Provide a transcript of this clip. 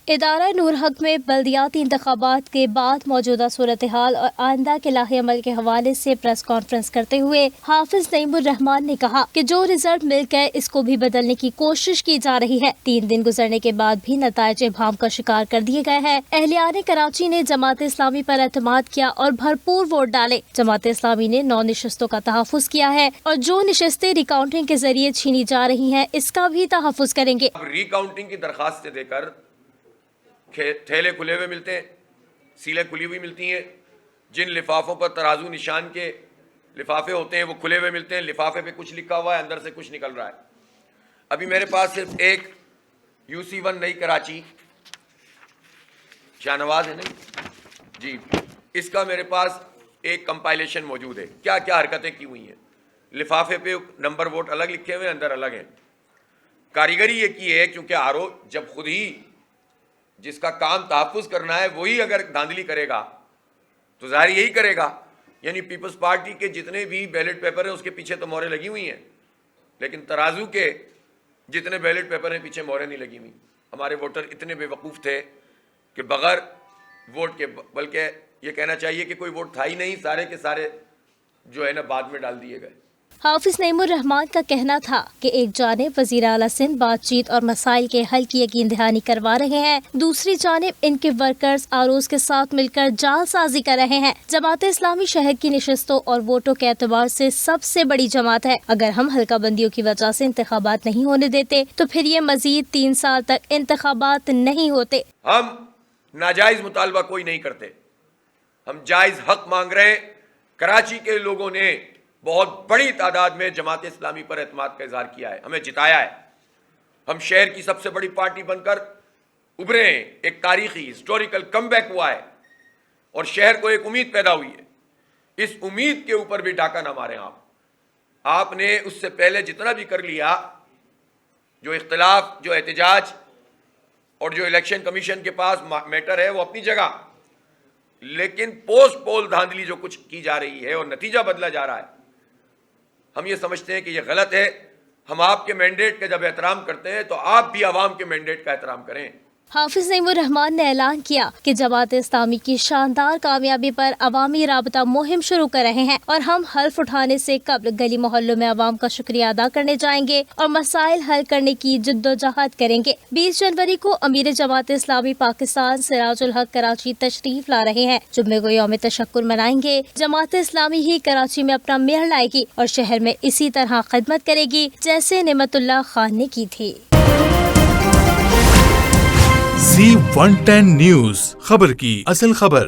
ادارہ نور حق میں بلدیاتی انتخابات کے بعد موجودہ صورتحال اور آئندہ کے لاہ عمل کے حوالے سے پریس کانفرنس کرتے ہوئے حافظ نعیم الرحمان نے کہا کہ جو رزلٹ مل گئے اس کو بھی بدلنے کی کوشش کی جا رہی ہے۔ 3 دن گزرنے کے بعد بھی نتائج ابہام کا شکار کر دیے گئے ہیں۔ اہلیان کراچی نے جماعت اسلامی پر اعتماد کیا اور بھرپور ووٹ ڈالے۔ جماعت اسلامی نے 9 نشستوں کا تحفظ کیا ہے اور جو نشستیں ریکاؤنٹنگ کے ذریعے چھینی جا رہی ہیں اس کا بھی تحفظ کریں گے۔ ریکاؤنٹنگ کی درخواستیں دے کر ٹھیلے کھلے ہوئے ملتے ہیں، سیلیں کھلی ہوئی ملتی ہیں، جن لفافوں پر ترازو نشان کے لفافے ہوتے ہیں وہ کھلے ہوئے ملتے ہیں، لفافے پہ کچھ لکھا ہوا ہے، اندر سے کچھ نکل رہا ہے۔ ابھی میرے پاس صرف ایک UC1 نئی کراچی شاہنواز ہے نہیں جی، اس کا میرے پاس ایک کمپائلیشن موجود ہے، کیا کیا حرکتیں کی ہوئی ہیں۔ لفافے پہ نمبر ووٹ الگ لکھے ہوئے، اندر الگ ہیں۔ کاریگری یہ کی ہے کیونکہ RO جب خود ہی جس کا کام تحفظ کرنا ہے وہی اگر دھاندلی کرے گا تو ظاہر یہی کرے گا، یعنی پیپلز پارٹی کے جتنے بھی بیلٹ پیپر ہیں اس کے پیچھے تو مہریں لگی ہوئی ہیں، لیکن ترازو کے جتنے بیلٹ پیپر ہیں پیچھے مہریں نہیں لگی ہوئی۔ ہمارے ووٹر اتنے بے وقوف تھے کہ بغیر ووٹ کے، بلکہ یہ کہنا چاہیے کہ کوئی ووٹ تھا ہی نہیں، سارے کے سارے جو ہے نا بعد میں ڈال دیے گئے۔ حافظ نعیم الرحمان کا کہنا تھا کہ ایک جانب وزیر اعلیٰ سندھ بات چیت اور مسائل کے حل کی یقین دہانی کروا رہے ہیں، دوسری جانب ان کے ورکرز ROs کے ساتھ مل کر جال سازی کر رہے ہیں۔ جماعت اسلامی شہر کی نشستوں اور ووٹوں کے اعتبار سے سب سے بڑی جماعت ہے۔ اگر ہم حلقہ بندیوں کی وجہ سے انتخابات نہیں ہونے دیتے تو پھر یہ مزید 3 سال تک انتخابات نہیں ہوتے۔ ہم ناجائز مطالبہ کوئی نہیں کرتے، ہم جائز حق مانگ رہے ہیں۔ کراچی کے لوگوں نے بہت بڑی تعداد میں جماعت اسلامی پر اعتماد کا اظہار کیا ہے، ہمیں جتایا ہے۔ ہم شہر کی سب سے بڑی پارٹی بن کر ابھرے ہیں، ایک تاریخی ہسٹوریکل کم بیک ہوا ہے اور شہر کو ایک امید پیدا ہوئی ہے۔ اس امید کے اوپر بھی ڈاکہ نہ ماریں آپ نے اس سے پہلے جتنا بھی کر لیا، جو اختلاف، جو احتجاج اور جو الیکشن کمیشن کے پاس میٹر ہے وہ اپنی جگہ، لیکن پوسٹ پول دھاندلی جو کچھ کی جا رہی ہے اور نتیجہ بدلا جا رہا ہے، ہم یہ سمجھتے ہیں کہ یہ غلط ہے۔ ہم آپ کے مینڈیٹ کا جب احترام کرتے ہیں تو آپ بھی عوام کے مینڈیٹ کا احترام کریں۔ حافظ نعیم الرحمان نے اعلان کیا کہ جماعت اسلامی کی شاندار کامیابی پر عوامی رابطہ مہم شروع کر رہے ہیں اور ہم حلف اٹھانے سے قبل گلی محلوں میں عوام کا شکریہ ادا کرنے جائیں گے اور مسائل حل کرنے کی جدوجہد کریں گے۔ 20 جنوری کو امیر جماعت اسلامی پاکستان سراج الحق کراچی تشریف لا رہے ہیں۔ جمعے کو یوم تشکر منائیں گے۔ جماعت اسلامی ہی کراچی میں اپنا میئر لائے گی اور شہر میں اسی طرح خدمت کرے گی جیسے نعمت اللہ خان نے کی تھی۔ Z110 نیوز، خبر کی اصل خبر۔